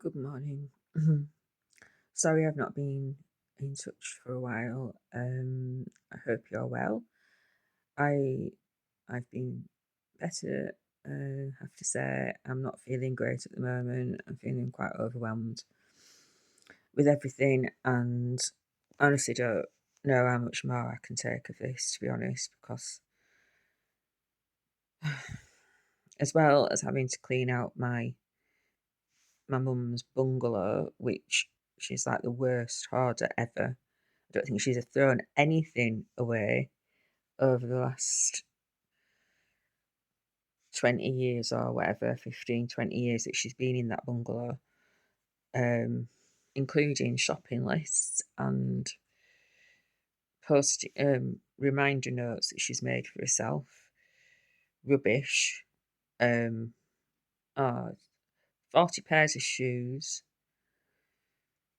Good morning. Sorry I've not been in touch for a while. I hope you're well. I I've been better. Have to say I'm not feeling great at the moment. I'm feeling quite overwhelmed with everything, and honestly don't know how much more I can take of this. To be honest, because as well as having to clean out my mum's bungalow, which she's like the worst hoarder ever. I don't think she's thrown anything away over the last 20 years or whatever, 15, 20 years that she's been in that bungalow, um, including shopping lists and reminder notes that she's made for herself. Rubbish. Um, oh, 40 pairs of shoes.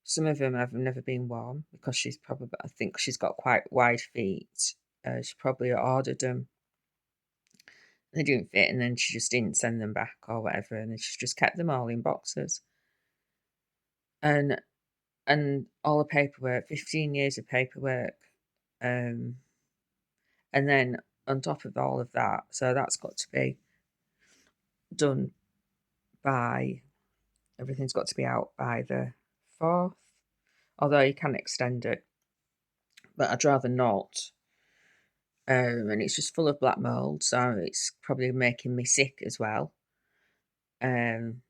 Some of them have never been worn because I think she's got quite wide feet. She probably ordered them. They didn't fit, and then she just didn't send them back or whatever, and then she just kept them all in boxes. And all the paperwork, 15 years of paperwork, um, and then on top of all of that, so that's got to be done by everything's got to be out by the 4th, although you can extend it, but I'd rather not. And it's just full of black mold, so it's probably making me sick as well. Um,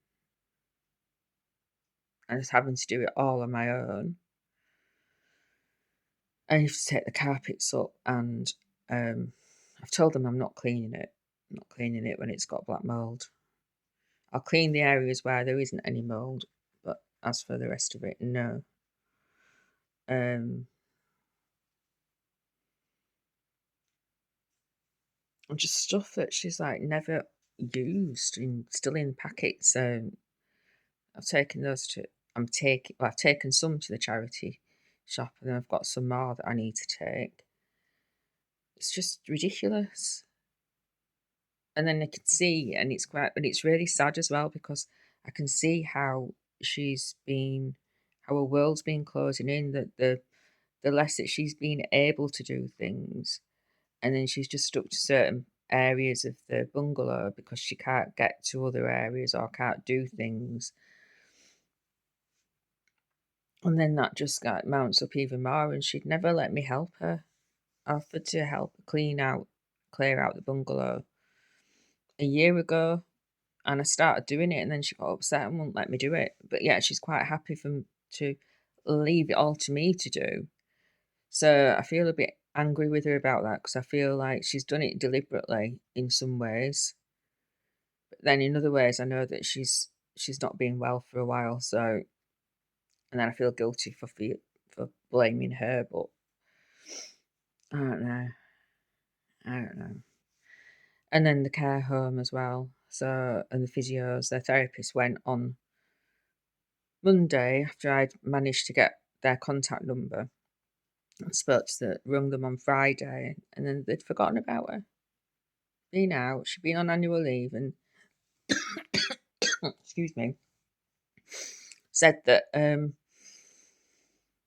and just having to do it all on my own. I have to take the carpets up, and I've told them I'm not cleaning it. I'm not cleaning it when it's got black mold. I'll clean the areas where there isn't any mold, but as for the rest of it, no. Um, and just stuff that she's like never used and still in packets. I've taken those to. I've taken some to the charity shop, and then I've got some more that I need to take. It's just ridiculous. And then I can see, and it's really sad as well because I can see how how her world's been closing in, that the less that she's been able to do things, and then she's just stuck to certain areas of the bungalow because she can't get to other areas or can't do things. And then that just like mounts up even more, and she'd never let me help her. I offered to help her clear out the bungalow a year ago, and I started doing it, and then she got upset and wouldn't let me do it. But yeah, she's quite happy to leave it all to me to do. So I feel a bit angry with her about that because I feel like she's done it deliberately in some ways, but then in other ways I know that she's not been well for a while. So and then I feel guilty for blaming her, but I don't know. I don't know. And then the care home as well. So and the physios, their therapist went on Monday after I'd managed to get their contact number. I spoke to rung them on Friday, and then they'd forgotten about her. Been out, she'd been on annual leave, and excuse me, said that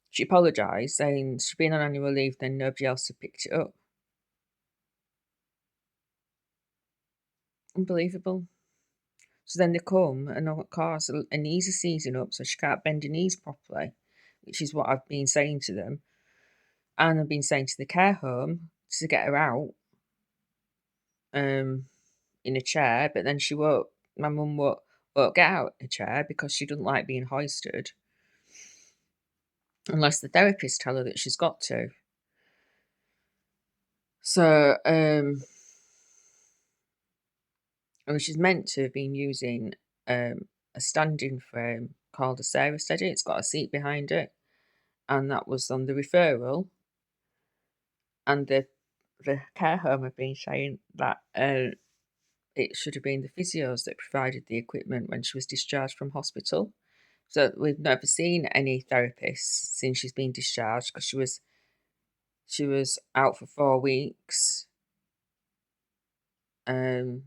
she apologised, saying she'd been on annual leave, then nobody else had picked it up. Unbelievable. So then they come, and of course, her knees are seizing up, so she can't bend her knees properly, which is what I've been saying to them. And I've been saying to the care home to get her out in a chair, but then my mum won't get out a chair because she doesn't like being hoisted unless the therapist tell her that she's got to. So, and she's meant to have been using a standing frame called a Sarah Steady. It's got a seat behind it, and that was on the referral. And the care home have been saying that it should have been the physios that provided the equipment when she was discharged from hospital. So we've never seen any therapists since she's been discharged because she was out for 4 weeks. And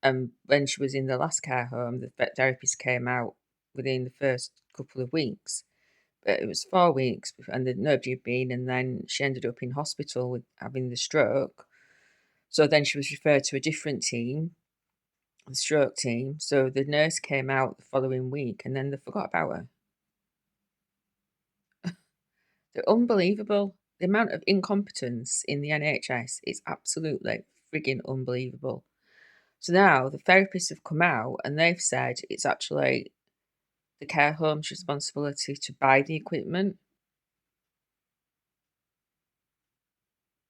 when she was in the last care home, the vet therapist came out within the first couple of weeks. But it was 4 weeks, and then nobody had been, and then she ended up in hospital with having the stroke. So then she was referred to a different team, the stroke team. So the nurse came out the following week, and then they forgot about her. They're unbelievable. The amount of incompetence in the NHS is absolutely frigging unbelievable. So now the therapists have come out and they've said it's actually the care home's responsibility to buy the equipment.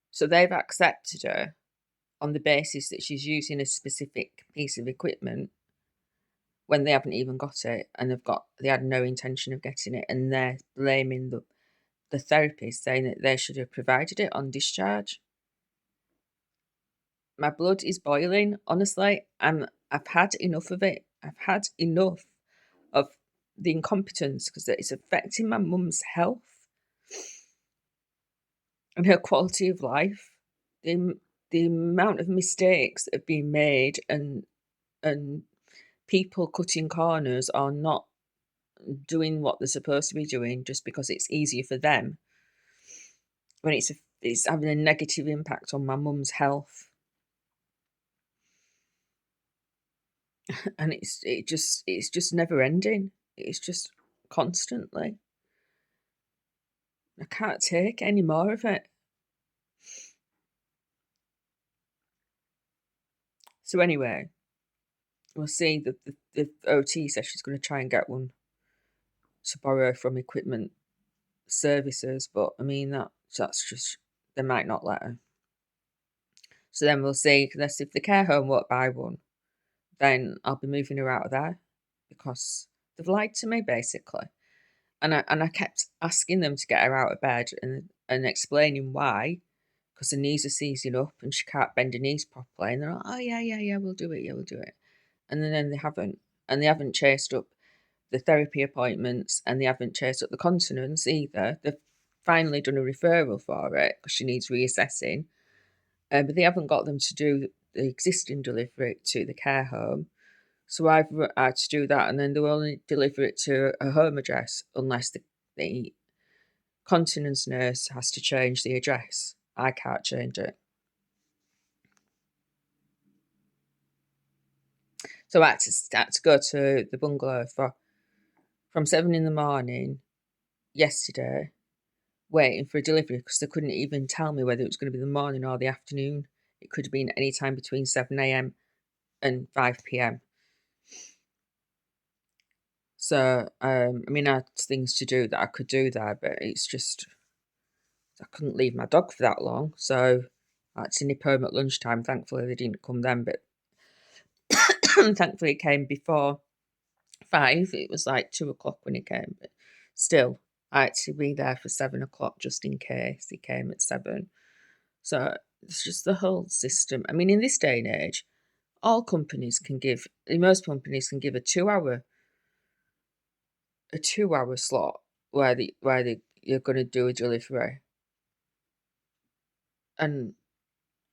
So they've accepted her on the basis that she's using a specific piece of equipment when they haven't even got it, and they had no intention of getting it, and they're blaming the therapist, saying that they should have provided it on discharge. My blood is boiling, honestly. I've had enough of it. I've had enough of the incompetence, because it's affecting my mum's health and her quality of life. The the amount of mistakes that have been made, and people cutting corners are not doing what they're supposed to be doing just because it's easier for them, when it's having a negative impact on my mum's health. And it's just never ending. It's just constantly. I can't take any more of it. So anyway, we'll see. The OT says she's going to try and get one to borrow from equipment services, but I mean that's just, they might not let her. So then we'll see. Because if the care home won't buy one, then I'll be moving her out of there, because they've lied to me basically. And I kept asking them to get her out of bed, and explaining why, because her knees are seizing up and she can't bend her knees properly. And they're like, oh yeah, we'll do it, yeah, we'll do it. And then they haven't, and they haven't chased up the therapy appointments, and they haven't chased up the continence either. They've finally done a referral for it because she needs reassessing, but they haven't got them to do the existing delivery to the care home. So I've had to do that, and then they'll only deliver it to a home address unless the continence nurse has to change the address. I can't change it. So I had to go to the bungalow from 7 in the morning yesterday, waiting for a delivery, because they couldn't even tell me whether it was going to be the morning or the afternoon. It could have been any time between 7 a.m. and 5 p.m. So, I mean, I had things to do that I could do there, but it's just, I couldn't leave my dog for that long. So I had to nip home at lunchtime. Thankfully, they didn't come then, but thankfully, it came before 5. It was like 2 o'clock when it came, but still, I had to be there for 7 o'clock just in case he came at 7. So it's just the whole system. I mean, in this day and age, most companies can give a 2 hour slot where you're going to do a delivery, and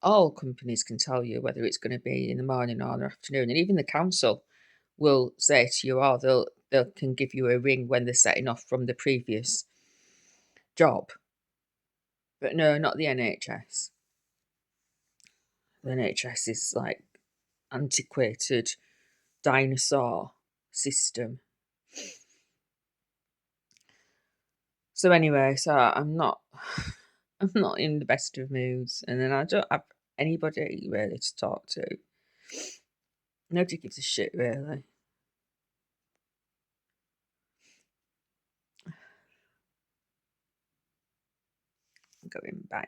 all companies can tell you whether it's going to be in the morning or the afternoon, and even the council will say to you, or they can give you a ring when they're setting off from the previous job. But no, not the NHS. The NHS is like antiquated dinosaur system. So anyway, so I'm not in the best of moods, and then I don't have anybody really to talk to. Nobody gives a shit really. I'm going, bye.